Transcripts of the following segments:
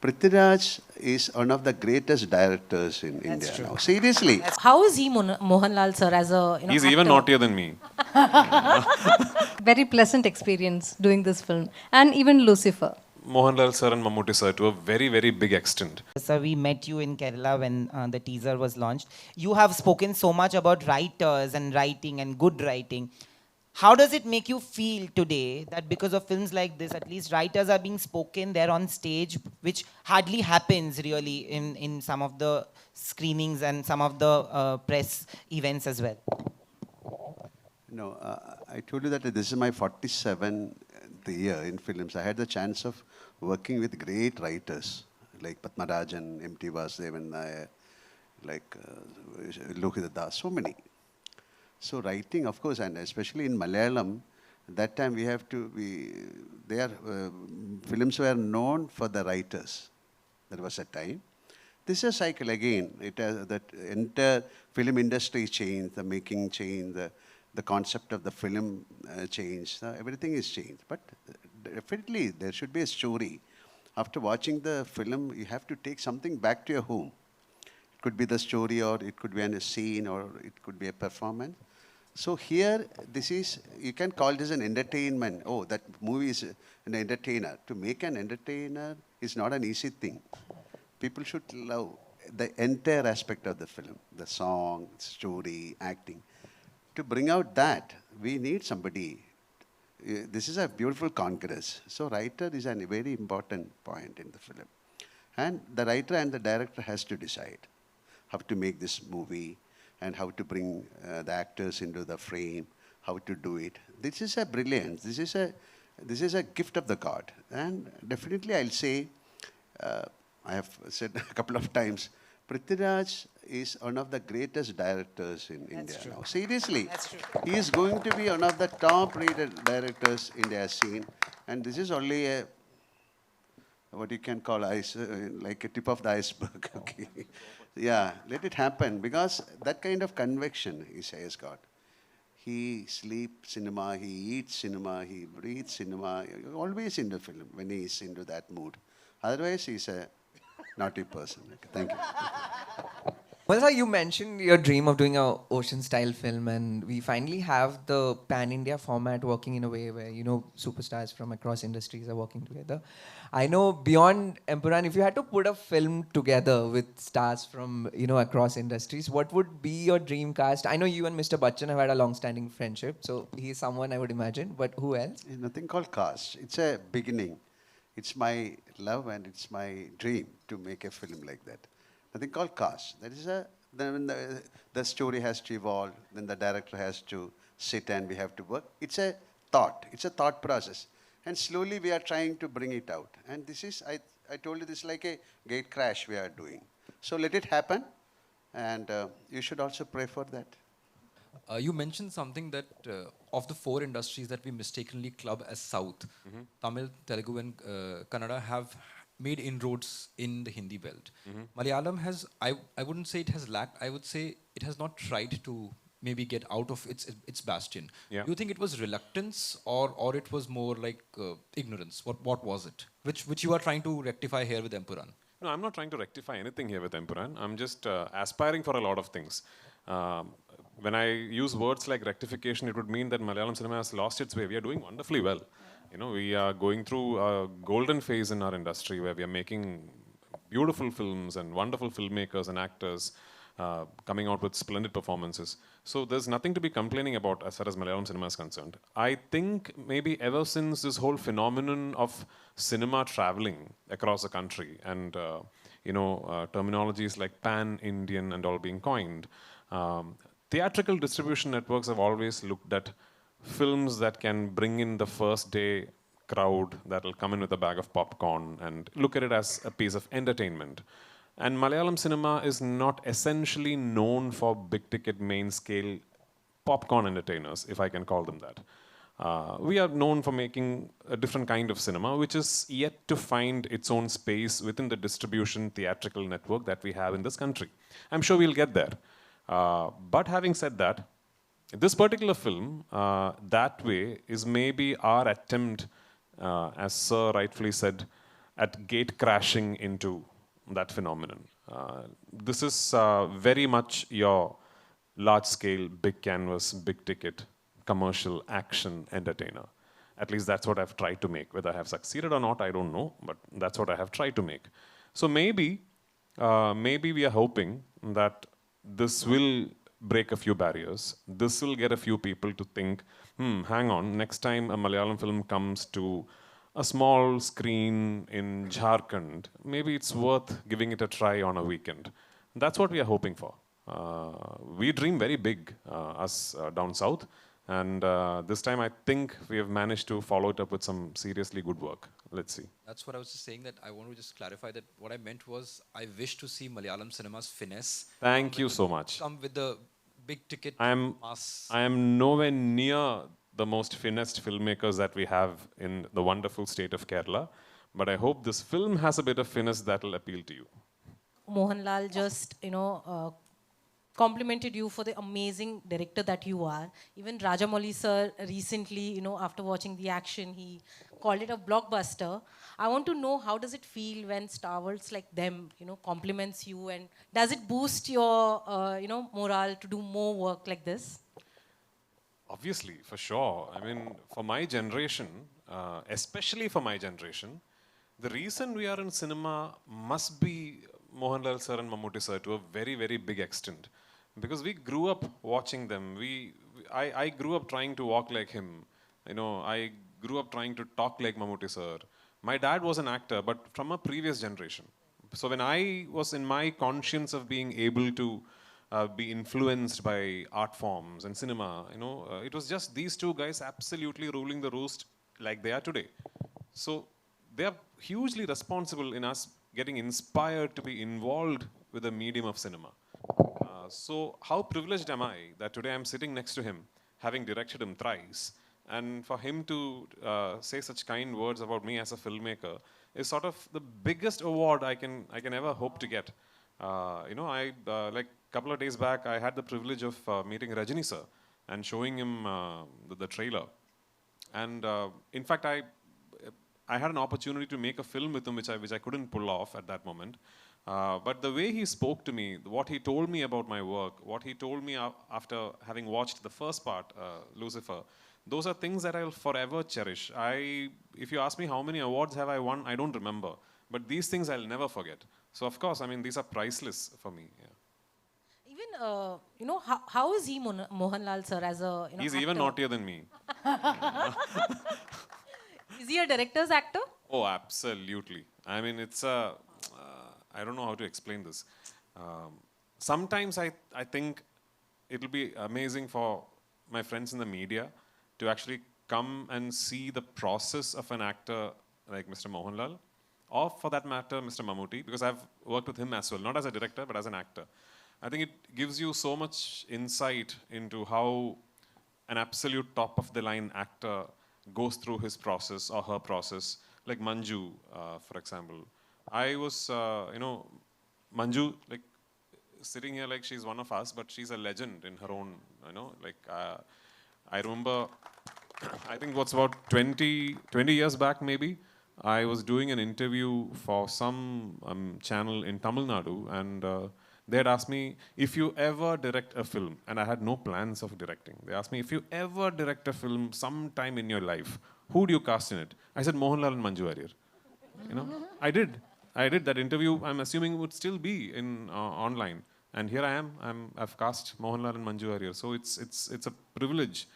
Prithviraj is one of the greatest directors in India now. Seriously. How is he, Mohanlal sir, as a He's actor? even naughtier than me. Very pleasant experience doing this film, and even Lucifer. Mohanlal sir and Mammootty sir to a very, very big extent. Sir, we met you in Kerala when the teaser was launched. You have spoken so much about writers and writing and good writing. How does it make you feel today that because of films like this, at least writers are being spoken there on stage, which hardly happens really in some of the screenings and some of the press events as well? No, I told you that this is my 47th year in films. I had the chance of working with great writers like Prithviraj, M.T. Vasudevan Nair, like Lohita Das, so many. So writing, of course, and especially in Malayalam, that time we have to be, films were known for the writers. There was a time. This is a cycle again. It has that entire film industry changed, the making changed, the concept of the film changed. Everything is changed. But definitely there should be a story. After watching the film, you have to take something back to your home. It could be the story, or it could be a scene, or it could be a performance. So here, this is, you can call this an entertainment. Oh, that movie is an entertainer. To make an entertainer is not an easy thing. People should love the entire aspect of the film, the song, story, acting. To bring out that, we need somebody. This is a beautiful congress. So writer is a very important point in the film. And the writer and the director has to decide how to make this movie and how to bring the actors into the frame, how to do it. This is a brilliance. This is a gift of the God. And definitely I'll say, I have said a couple of times, Prithviraj is one of the greatest directors in India now. Seriously. That's true. He is going to be one of the top-rated directors India has seen. And this is only a, what you can call like a tip of the iceberg. Okay. Yeah, let it happen, because that kind of conviction he has got. He sleeps cinema, he eats cinema, he breathes cinema, always in the film when he is into that mood. Otherwise, he's a naughty person. Okay, thank you. Well, sir, you mentioned your dream of doing a ocean-style film, and we finally have the pan-India format working in a way where, you know, superstars from across industries are working together. I know beyond Empuran, if you had to put a film together with stars from, you know, across industries, what would be your dream cast? I know you and Mr. Bachchan have had a long-standing friendship, so he's someone I would imagine, but who else? There's nothing called cast. It's a beginning. It's my love and it's my dream to make a film like that. Nothing called cast. That is then the story has to evolve, then the director has to sit and we have to work. It's a thought. It's a thought process. And slowly we are trying to bring it out. And this is, I told you, this is like a gate crash we are doing. So let it happen. And you should also pray for that. You mentioned something that of the four industries that we mistakenly club as South, Tamil, Telugu and Kannada have made inroads in the Hindi belt. Malayalam has, I wouldn't say it has lacked, I would say it has not tried to maybe get out of its bastion. Yeah. Do you think it was reluctance or it was more like ignorance? What was it? Which you are trying to rectify here with Empuran? No, I'm not trying to rectify anything here with Empuran. I'm just aspiring for a lot of things. When I use words like rectification, it would mean that Malayalam cinema has lost its way. We are doing wonderfully well. You know, we are going through a golden phase in our industry where we are making beautiful films and wonderful filmmakers and actors coming out with splendid performances. So there's nothing to be complaining about as far as Malayalam cinema is concerned. I think maybe ever since this whole phenomenon of cinema traveling across the country and terminologies like pan-Indian and all being coined, theatrical distribution networks have always looked at films that can bring in the first day crowd that will come in with a bag of popcorn and look at it as a piece of entertainment. And Malayalam cinema is not essentially known for big ticket main scale popcorn entertainers, if I can call them that. We are known for making a different kind of cinema, which is yet to find its own space within the distribution theatrical network that we have in this country. I'm sure we'll get there. But having said that, this particular film, that way, is maybe our attempt, as Sir rightfully said, at gate crashing into that phenomenon. This is very much your large scale, big canvas, big ticket, commercial action entertainer. At least that's what I've tried to make. Whether I have succeeded or not, I don't know, but that's what I have tried to make. So maybe we are hoping that this will break a few barriers. This will get a few people to think, hang on, next time a Malayalam film comes to a small screen in Jharkhand, maybe it's worth giving it a try on a weekend. That's what we are hoping for. We dream very big, us down south. And this time I think we have managed to follow it up with some seriously good work. Let's see. That's what I was just saying, that I want to just clarify that what I meant was I wish to see Malayalam cinema's finesse. Thank you so much. Come with the big ticket I am nowhere near the most finessed filmmakers that we have in the wonderful state of Kerala. But I hope this film has a bit of finesse that will appeal to you. Mohanlal just, complimented you for the amazing director that you are. Even Rajamouli sir recently, after watching the action, he called it a blockbuster. I want to know, how does it feel when stalwarts like them, compliments you, and does it boost your, morale to do more work like this? Obviously, for sure. I mean, for my generation, especially for my generation, the reason we are in cinema must be Mohanlal sir and Mammootty sir to a very, very big extent. Because we grew up watching them. I grew up trying to walk like him. I grew up trying to talk like Mammootty sir. My dad was an actor, but from a previous generation. So when I was in my conscience of being able to be influenced by art forms and cinema, it was just these two guys absolutely ruling the roost like they are today. So they are hugely responsible in us getting inspired to be involved with the medium of cinema. So how privileged am I that today I'm sitting next to him, having directed him thrice, and for him to say such kind words about me as a filmmaker is sort of the biggest award I can ever hope to get. Like a couple of days back, I had the privilege of meeting Rajini sir and showing him the trailer. And in fact, I had an opportunity to make a film with him, which I couldn't pull off at that moment. But the way he spoke to me, what he told me about my work, what he told me after having watched the first part, Lucifer, those are things that I'll forever cherish. If you ask me how many awards have I won, I don't remember. But these things I'll never forget. So of course, I mean, these are priceless for me. Yeah. Even, how is he, Mohanlal sir, as a He's actor? even naughtier than me. Is he a director's actor? Oh, absolutely. I mean, it's a... I don't know how to explain this. Sometimes I think it'll be amazing for my friends in the media to actually come and see the process of an actor like Mr. Mohanlal, or for that matter, Mr. Mammootty, because I've worked with him as well, not as a director, but as an actor. I think it gives you so much insight into how an absolute top-of-the-line actor goes through his process or her process, like Manju, for example. I was, Manju, like, sitting here like she's one of us, but she's a legend in her own, I remember, I think what's about 20 years back maybe, I was doing an interview for some channel in Tamil Nadu, and they had asked me, if you ever direct a film, and I had no plans of directing, they asked me, if you ever direct a film sometime in your life, who do you cast in it? I said, Mohanlal and Manju Warrier. I did that interview. I'm assuming would still be in online, and here I am. I've cast Mohanlal and Manju Warrier, so it's a privilege.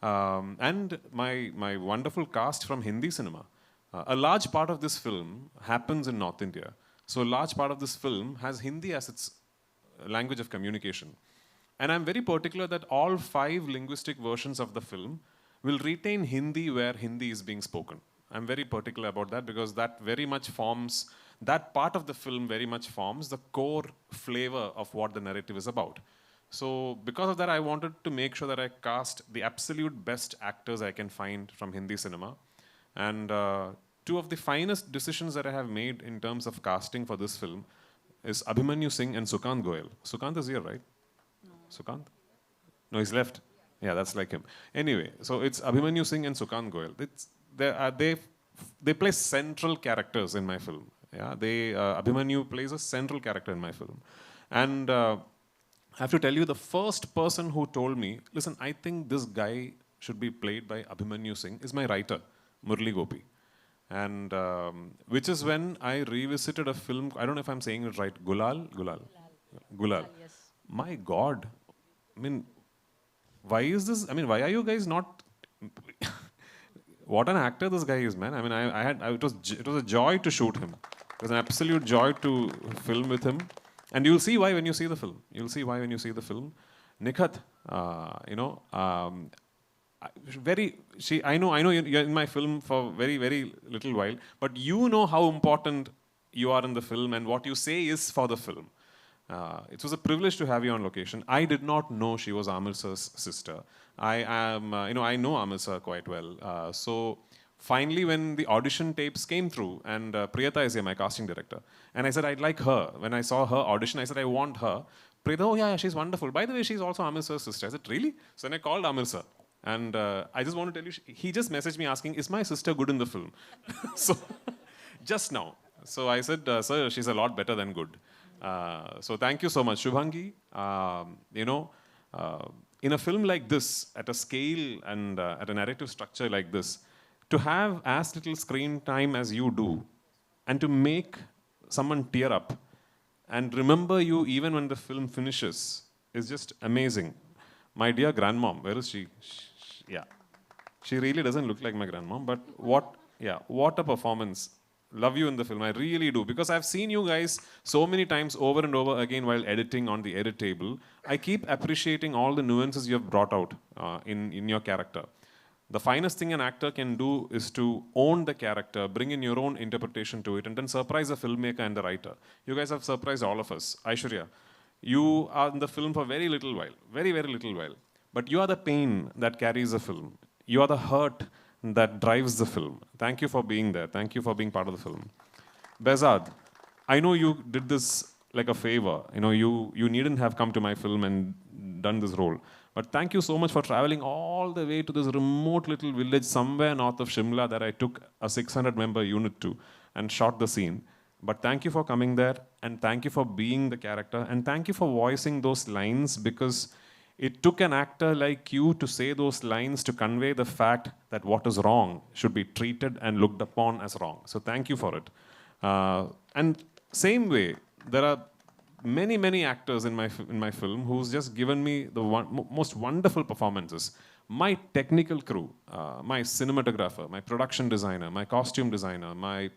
And my wonderful cast from Hindi cinema. A large part of this film happens in North India, so a large part of this film has Hindi as its language of communication. And I'm very particular that all 5 linguistic versions of the film will retain Hindi where Hindi is being spoken. I'm very particular about that because that part of the film very much forms the core flavor of what the narrative is about. So because of that, I wanted to make sure that I cast the absolute best actors I can find from Hindi cinema. And 2 of the finest decisions that I have made in terms of casting for this film is Abhimanyu Singh and Sukant Goyal. Sukant is here, right? No. Sukant? No, he's left. Yeah, that's like him. Anyway, so it's Abhimanyu Singh and Sukant Goyal. They they play central characters in my film. Yeah, Abhimanyu plays a central character in my film, and I have to tell you, the first person who told me, listen, I think this guy should be played by Abhimanyu Singh, is my writer, Murli Gopi. And which is when I revisited a film, I don't know if I'm saying it right, Gulal. Yes. My God, I mean, why is this? I mean, why are you guys not? What an actor this guy is, man. I mean, it was a joy to shoot him. It was an absolute joy to film with him. And you'll see why when you see the film. You'll see why when you see the film. Nikhat, I know you're in my film for very, very little while, but you know how important you are in the film and what you say is for the film. It was a privilege to have you on location. I did not know she was Amir sir's sister. I know Amir sir quite well. So finally, when the audition tapes came through, and Priyata is here, my casting director, and I said, I'd like her. When I saw her audition, I said, I want her. Priyata, oh yeah, she's wonderful. By the way, she's also Amir sir's sister. I said, really? So then I called Amir sir. And I just want to tell you, he just messaged me asking, is my sister good in the film? So, just now. So I said, sir, she's a lot better than good. So thank you so much. Shubhangi, in a film like this, at a scale and at a narrative structure like this, to have as little screen time as you do, and to make someone tear up, and remember you even when the film finishes, is just amazing. My dear grandmom, where is she? Yeah. She really doesn't look like my grandmom, but what a performance. Love you in the film, I really do. Because I've seen you guys so many times over and over again while editing on the edit table. I keep appreciating all the nuances you have brought out in your character. The finest thing an actor can do is to own the character, bring in your own interpretation to it, and then surprise the filmmaker and the writer. You guys have surprised all of us. Aishwarya, you are in the film for very little while, very, very little while. But you are the pain that carries the film. You are the hurt that drives the film. Thank you for being there. Thank you for being part of the film. Behzad, I know you did this like a favor. You needn't have come to my film and done this role. But thank you so much for traveling all the way to this remote little village somewhere north of Shimla that I took a 600-member unit to and shot the scene. But thank you for coming there, and thank you for being the character, and thank you for voicing those lines, because it took an actor like you to say those lines to convey the fact that what is wrong should be treated and looked upon as wrong. So thank you for it. And same way, there are many, many actors in my film who's just given me the most wonderful performances. My technical crew, my cinematographer, my production designer, my costume designer, my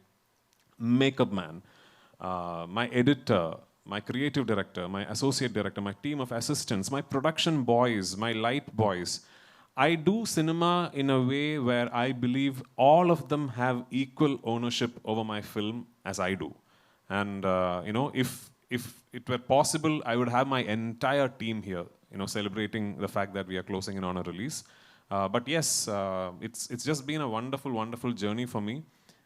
makeup man, my editor, my creative director, my associate director, my team of assistants, my production boys, my light boys. I do cinema in a way where I believe all of them have equal ownership over my film as I do. And if it were possible, I would have my entire team here, celebrating the fact that we are closing in on a release. But yes, it's just been a wonderful, wonderful journey for me.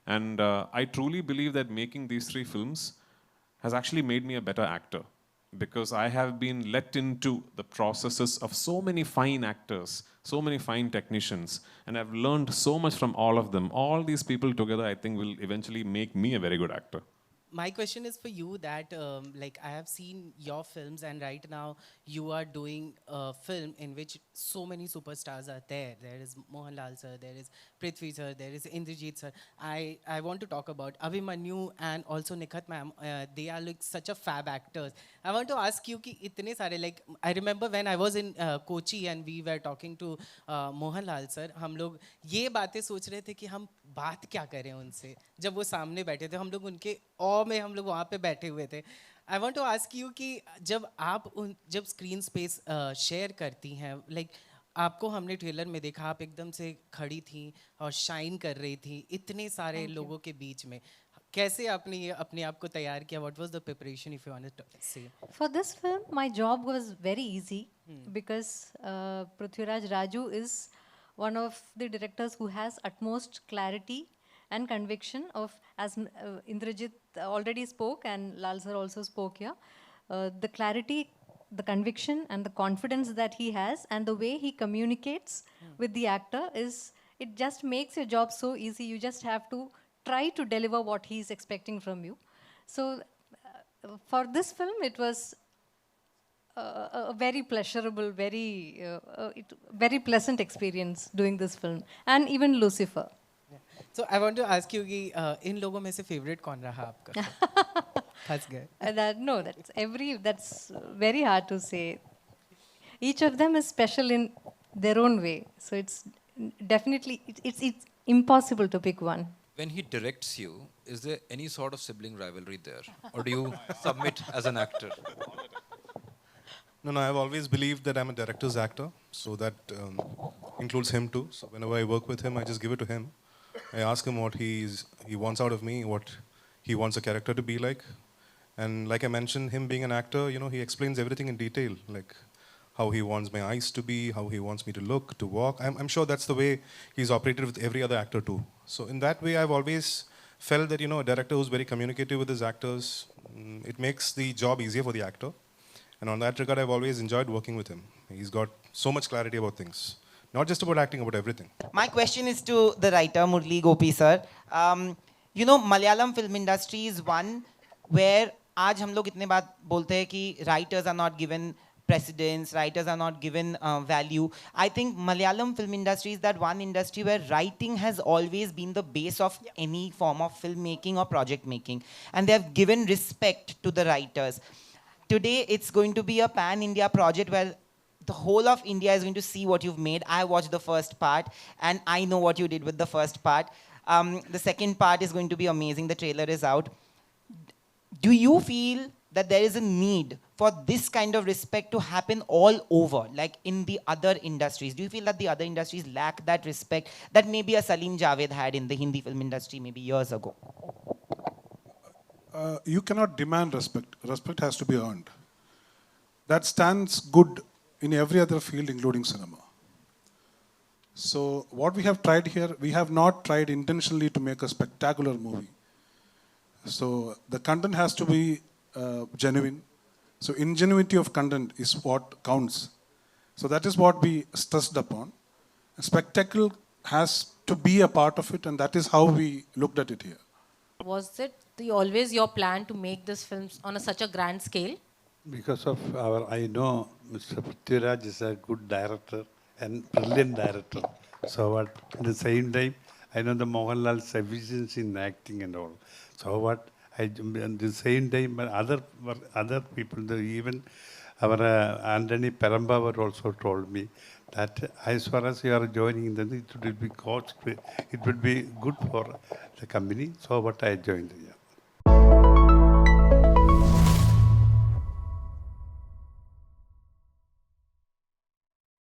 And I truly believe that making these 3 films has actually made me a better actor, because I have been let into the processes of so many fine actors, so many fine technicians, and I've learned so much from all of them. All these people together, I think, will eventually make me a very good actor. My question is for you that I have seen your films, and right now you are doing a film in which so many superstars are there. There is Mohanlal sir, there is Prithviraj sir, there is Indrajit sir. I want to talk about Abhimanyu and also Nikhat ma'am. They are like such a fab actors. I want to ask you ki itne sare, like I remember when I was in Kochi and we were talking to Mohanlal sir, हम लोग ये बातें सोच रहे थे कि हम बात क्या करें उनसे जब वो सामने बैठे थे. हम लोग उनके में हम लोग वहाँ पे बैठे हुए थे. I want to ask you कि जब स्क्रीन स्पेस शेयर करती हैं, लाइक आपको हमने ट्रेलर में देखा, आप एकदम से खड़ी थी और शाइन कर रही थी इतने सारे लोगों के बीच में. कैसे आपने ये अपने आप को तैयार किया? What was the preparation, if you want to say? For this film, my job was very easy because Prithviraj Raju is one of the directors who has utmost clarity and conviction of, as Indrajit already spoke and Lal sir also spoke here, the clarity, the conviction and the confidence that he has and the way he communicates with the actor is it just makes your job so easy. You just have to try to deliver what he's expecting from you. So for this film, it was a very pleasurable, very pleasant experience doing this film, and even Lucifer. So I want to ask you कि इन लोगों में से favorite कौन रहा आपका? फंस गए. No, that's very hard to say. Each of them is special in their own way. So it's definitely, it's impossible to pick one. When he directs you, is there any sort of sibling rivalry there? Or do you submit as an actor? No, I've always believed that I'm a director's actor, so that includes him too. So whenever I work with him, I just give it to him. I ask him what he wants out of me, what he wants a character to be like. And like I mentioned, him being an actor, he explains everything in detail, like how he wants my eyes to be, how he wants me to look, to walk. I'm sure that's the way he's operated with every other actor too. So in that way, I've always felt that, a director who's very communicative with his actors, it makes the job easier for the actor. And on that regard, I've always enjoyed working with him. He's got so much clarity about things. Not just about acting, about everything. My question is to the writer, Murli Gopi sir. Malayalam film industry is one where आज हम लोग इतने बात बोलते हैं कि writers are not given precedence, writers are not given value. I think Malayalam film industry is that one industry where writing has always been the base of any form of filmmaking or project making. And they have given respect to the writers. Today, it's going to be a pan-India project where the whole of India is going to see what you've made. I watched the first part, and I know what you did with the first part. The second part is going to be amazing. The trailer is out. Do you feel that there is a need for this kind of respect to happen all over, like in the other industries? Do you feel that the other industries lack that respect that maybe a Salim Javed had in the Hindi film industry maybe years ago? You cannot demand respect. Respect has to be earned. That stands good in every other field, including cinema. So what we have tried here, we have not tried intentionally to make a spectacular movie. So the content has to be genuine. So ingenuity of content is what counts. So that is what we stressed upon. Spectacle has to be a part of it, and that is how we looked at it here. Was it always your plan to make this film on such a grand scale? Because of I know Mr. Prithviraj is a good director and brilliant director. So at the same time, I know the Mohanlal's efficiency in acting and all. So at the same time, but other people, even our Anthony Perambavar also told me that as far as you are joining, then it would be good for the company. So what I joined here.